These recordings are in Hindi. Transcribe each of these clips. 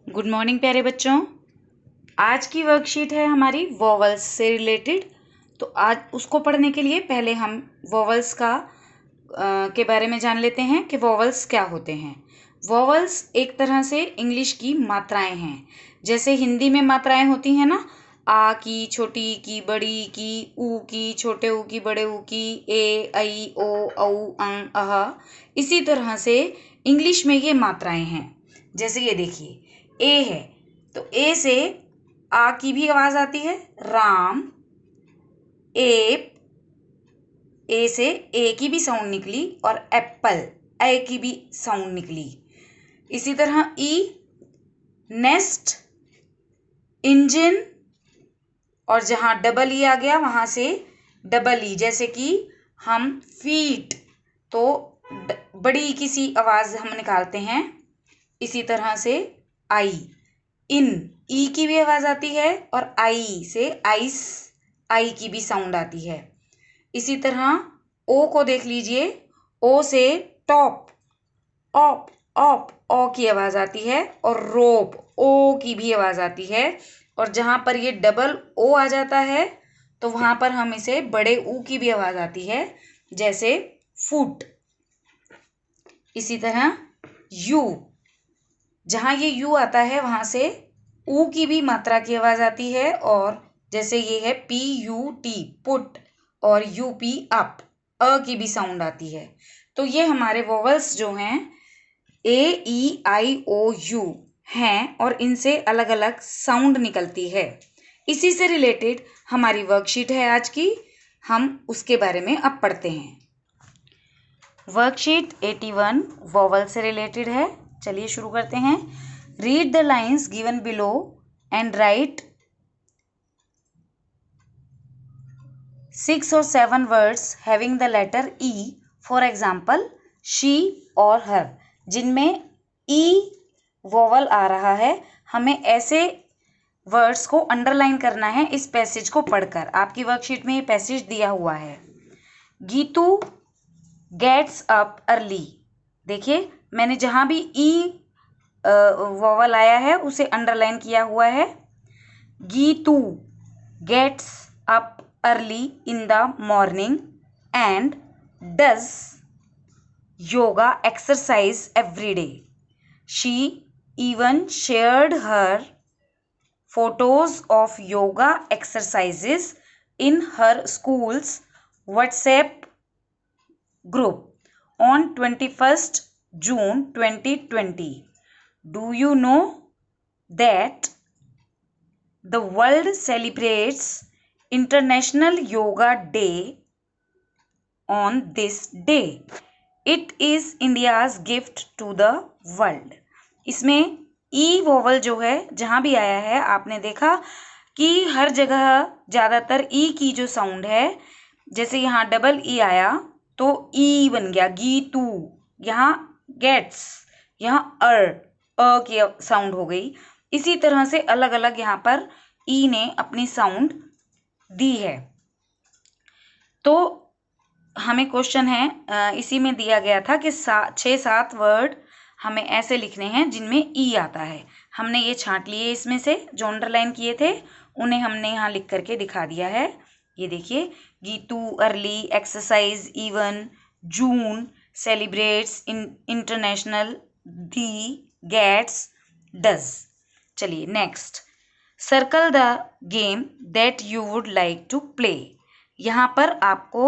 गुड मॉर्निंग प्यारे बच्चों। आज की वर्कशीट है हमारी वोवल्स से रिलेटेड। तो आज उसको पढ़ने के लिए पहले हम वोवल्स के बारे में जान लेते हैं कि वोवल्स क्या होते हैं। वोवल्स एक तरह से इंग्लिश की मात्राएं हैं। जैसे हिंदी में मात्राएं होती हैं ना, आ की, छोटी की, बड़ी की, ऊ की, छोटे ऊ की, बड़े ऊ की, ए, ऐ, ओ, औ, अं, अह। इसी तरह से इंग्लिश में ये मात्राएं हैं। जैसे ये देखिए, ए है तो ए से आ की भी आवाज आती है, राम। एप, ए से ए की भी साउंड निकली, और एप्पल, ए की भी साउंड निकली। इसी तरह ई, नेस्ट, इंजन, और जहां डबल ई आ गया वहां से डबल ई, जैसे कि हम फीट, तो बड़ी किसी आवाज हम निकालते हैं। इसी तरह से आई, इन, ई की भी आवाज आती है, और आई से आइस, आई की भी साउंड आती है। इसी तरह ओ को देख लीजिए, ओ से टॉप, ऑप, ऑप, ओ की आवाज आती है, और रोप, ओ की भी आवाज आती है। और जहां पर ये डबल ओ आ जाता है तो वहां पर हम इसे बड़े ऊ की भी आवाज आती है, जैसे फुट। इसी तरह यू, जहां ये यू आता है वहां से ऊ की भी मात्रा की आवाज आती है, और जैसे ये है पी यू टी, पुट, और यू पी, अप, अ की भी साउंड आती है। तो ये हमारे वोवल्स जो हैं ए, ई, आई, ओ, यू हैं, और इनसे अलग अलग साउंड निकलती है। इसी से रिलेटेड हमारी वर्कशीट है आज की, हम उसके बारे में अब पढ़ते हैं। वर्कशीट 81 वोवल से रिलेटेड है। चलिए शुरू करते हैं। Read the lines given below and right 6 or 7 words having the letter E, for example she or her, जिनमें E वोवल आ रहा है। हमें ऐसे वर्ड्स को अंडरलाइन करना है इस पैसेज को पढ़कर। आपकी वर्कशीट में ये पैसेज दिया हुआ है। Geetu gets up early. देखिए, मैंने जहां भी ई वोवल आया है उसे अंडरलाइन किया हुआ है। Geetu gets up early in the morning and does yoga exercise every day. She even shared her photos of yoga exercises in her school's WhatsApp group on 21st June 2020. Do you know that the world celebrates International Yoga Day on this day? It is India's gift to the world. इसमें ई वोवल जो है जहां भी आया है, आपने देखा कि हर जगह ज़्यादातर ई की जो साउंड है, जैसे यहाँ डबल ई आया तो ई बन गया गीतू, यहाँ गेट्स, यहाँ अ की साउंड हो गई। इसी तरह से अलग अलग यहाँ पर ई ने अपनी साउंड दी है। तो हमें क्वेश्चन है, इसी में दिया गया था कि 6-7 वर्ड हमें ऐसे लिखने हैं जिनमें ई आता है। हमने ये छांट लिए, इसमें से जो अंडरलाइन किए थे उन्हें हमने यहाँ लिख करके दिखा दिया है। ये देखिए, गीतू early, exercise even, June celebrates, international, the, gates, does. चलिए next, circle the game that you would like to play. यहाँ पर आपको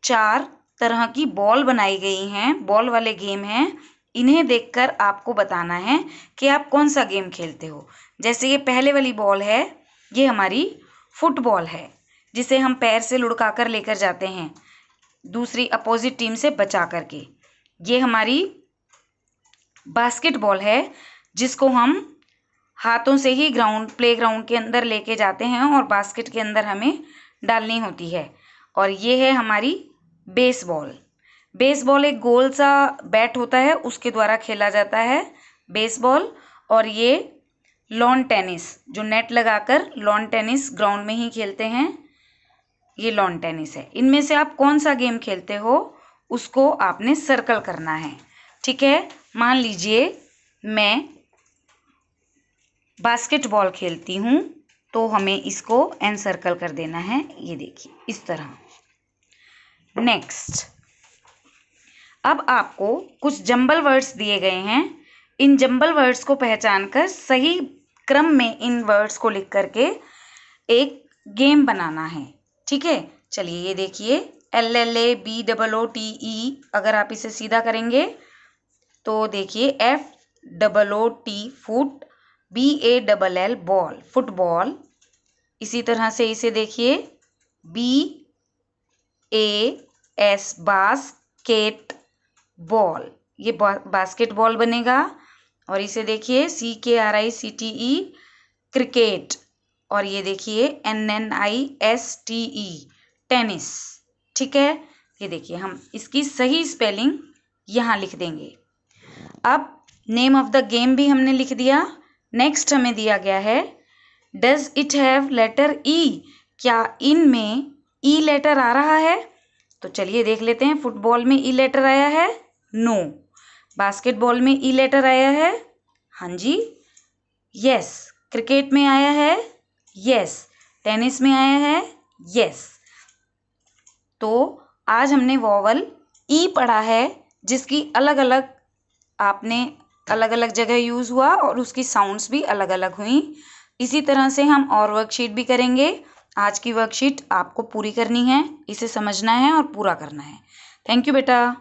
4 तरह की बॉल बनाई गई हैं, बॉल वाले गेम हैं। इन्हें देखकर आपको बताना है कि आप कौन सा गेम खेलते हो। जैसे ये पहले वाली बॉल है, ये हमारी फुटबॉल है, जिसे हम पैर से लुढ़का कर लेकर जाते हैं दूसरी अपोजिट टीम से बचा करके। ये हमारी बास्केटबॉल है, जिसको हम हाथों से ही प्ले ग्राउंड के अंदर लेके जाते हैं और बास्केट के अंदर हमें डालनी होती है। और ये है हमारी बेसबॉल। बेसबॉल एक गोल सा बैट होता है, उसके द्वारा खेला जाता है बेसबॉल। और ये लॉन टेनिस, जो नेट लगाकर लॉन टेनिस ग्राउंड में ही खेलते हैं, ये लॉन टेनिस है। इनमें से आप कौन सा गेम खेलते हो उसको आपने सर्कल करना है। ठीक है, मान लीजिए मैं बास्केटबॉल खेलती हूँ, तो हमें इसको एनसर्कल कर देना है, ये देखिए इस तरह। नेक्स्ट, अब आपको कुछ जंबल वर्ड्स दिए गए हैं। इन जंबल वर्ड्स को पहचानकर सही क्रम में इन वर्ड्स को लिख करके एक गेम बनाना है, ठीक है। चलिए ये देखिए, LLABOOTE, अगर आप इसे सीधा करेंगे तो देखिए FOOT foot, BALL ball, football. इसी तरह से इसे देखिए BAS बास्केट बॉल, ये बास्केटबॉल बनेगा। और इसे देखिए CKRICTE क्रिकेट, और ये देखिए NNISTE टेनिस, ठीक है। ये देखिए हम इसकी सही स्पेलिंग यहाँ लिख देंगे। अब नेम ऑफ द गेम भी हमने लिख दिया। नेक्स्ट हमें दिया गया है does it have letter E, क्या इनमें E लेटर आ रहा है? तो चलिए देख लेते हैं। फुटबॉल में E लेटर आया है? नो। बास्केटबॉल में E लेटर आया है? हाँ जी, यस। क्रिकेट में आया है? यस। टेनिस में आया है? यस। तो आज हमने वॉवल E पढ़ा है, जिसकी अलग अलग आपने अलग अलग जगह यूज़ हुआ और उसकी साउंड्स भी अलग अलग हुई। इसी तरह से हम और वर्कशीट भी करेंगे। आज की वर्कशीट आपको पूरी करनी है, इसे समझना है और पूरा करना है। थैंक यू बेटा।